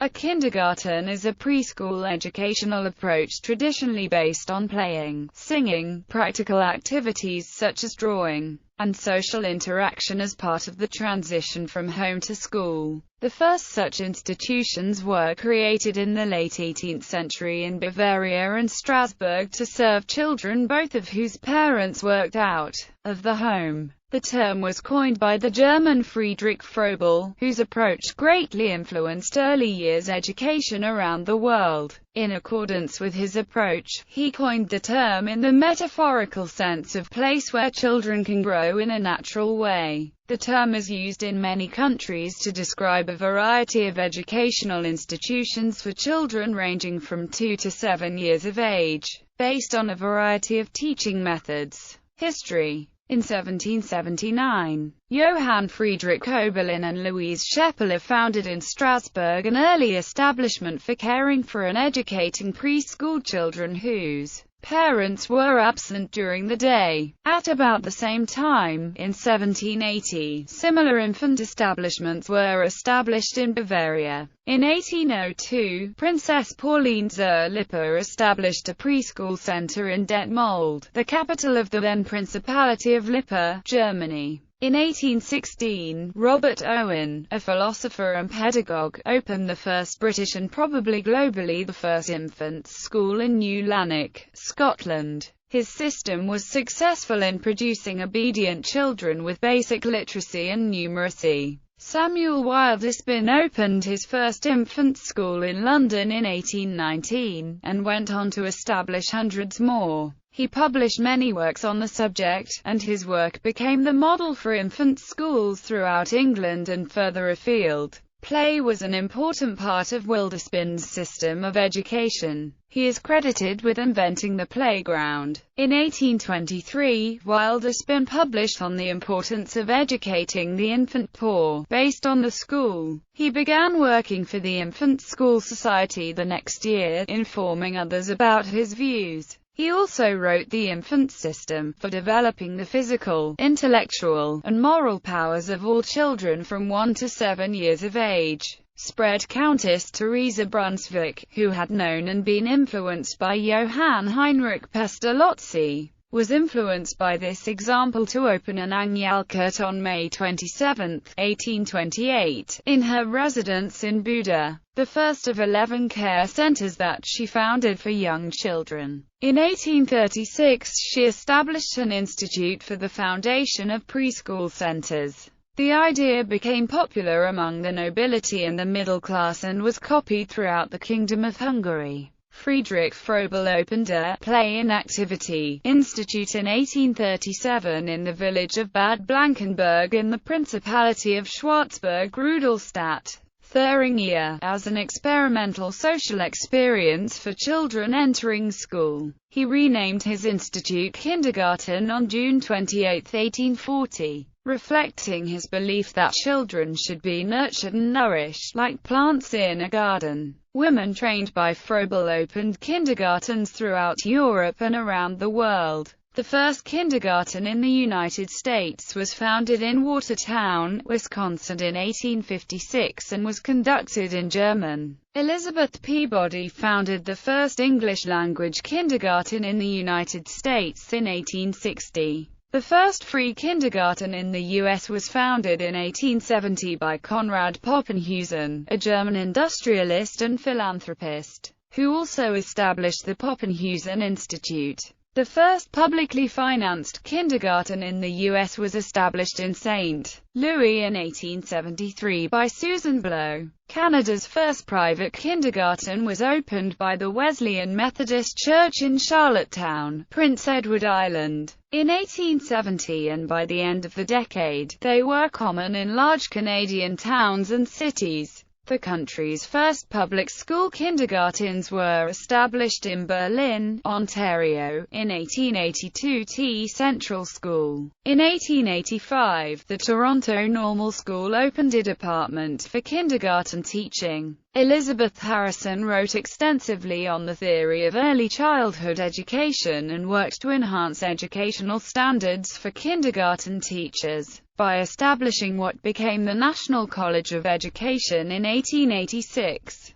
A kindergarten is a preschool educational approach traditionally based on playing, singing, practical activities such as drawing, and social interaction as part of the transition from home to school. The first such institutions were created in the late 18th century in Bavaria and Strasbourg to serve children both of whose parents worked out of the home. The term was coined by the German Friedrich Froebel, whose approach greatly influenced early years education around the world. In accordance with his approach, he coined the term in the metaphorical sense of place where children can grow in a natural way. The term is used in many countries to describe a variety of educational institutions for children ranging from 2 to 7 years of age, based on a variety of teaching methods. History. In 1779, Johann Friedrich Oberlin and Louise Schepler founded in Strasbourg an early establishment for caring for and educating preschool children whose parents were absent during the day. At about the same time, in 1780, similar infant establishments were established in Bavaria. In 1802, Princess Pauline zur Lippe established a preschool center in Detmold, the capital of the then Principality of Lippe, Germany. In 1816, Robert Owen, a philosopher and pedagogue, opened the first British and probably globally the first infant school in New Lanark, Scotland. His system was successful in producing obedient children with basic literacy and numeracy. Samuel Wildespin opened his first infant school in London in 1819, and went on to establish hundreds more. He published many works on the subject, and his work became the model for infant schools throughout England and further afield. Play was an important part of Wildespin's system of education. He is credited with inventing the playground. In 1823, Wildespin published on the importance of educating the infant poor, based on the school. He began working for the Infant School Society the next year, informing others about his views. He also wrote The Infant System, for developing the physical, intellectual, and moral powers of all children from 1 to 7 years of age. Spread Countess Theresa Brunswick, who had known and been influenced by Johann Heinrich Pestalozzi, was influenced by this example to open an Anjalkurt on May 27, 1828, in her residence in Buda, the first of 11 care centers that she founded for young children. In 1836, she established an institute for the foundation of preschool centers. The idea became popular among the nobility and the middle class and was copied throughout the Kingdom of Hungary. Friedrich Froebel opened a Play and Activity Institute in 1837 in the village of Bad Blankenburg in the Principality of Schwarzburg-Rudolstadt, Thuringia, as an experimental social experience for children entering school. He renamed his institute Kindergarten on June 28, 1840. Reflecting his belief that children should be nurtured and nourished like plants in a garden. Women trained by Froebel opened kindergartens throughout Europe and around the world. The first kindergarten in the United States was founded in Watertown, Wisconsin in 1856 and was conducted in German. Elizabeth Peabody founded the first English-language kindergarten in the United States in 1860. The first free kindergarten in the U.S. was founded in 1870 by Konrad Poppenhusen, a German industrialist and philanthropist, who also established the Poppenhusen Institute. The first publicly financed kindergarten in the U.S. was established in St. Louis in 1873 by Susan Blow. Canada's first private kindergarten was opened by the Wesleyan Methodist Church in Charlottetown, Prince Edward Island, in 1870, and by the end of the decade, they were common in large Canadian towns and cities. The country's first public school kindergartens were established in Berlin, Ontario, in 1882 T Central School. In 1885, the Toronto Normal School opened a department for kindergarten teaching. Elizabeth Harrison wrote extensively on the theory of early childhood education and worked to enhance educational standards for kindergarten teachers. by establishing what became the National College of Education in 1886.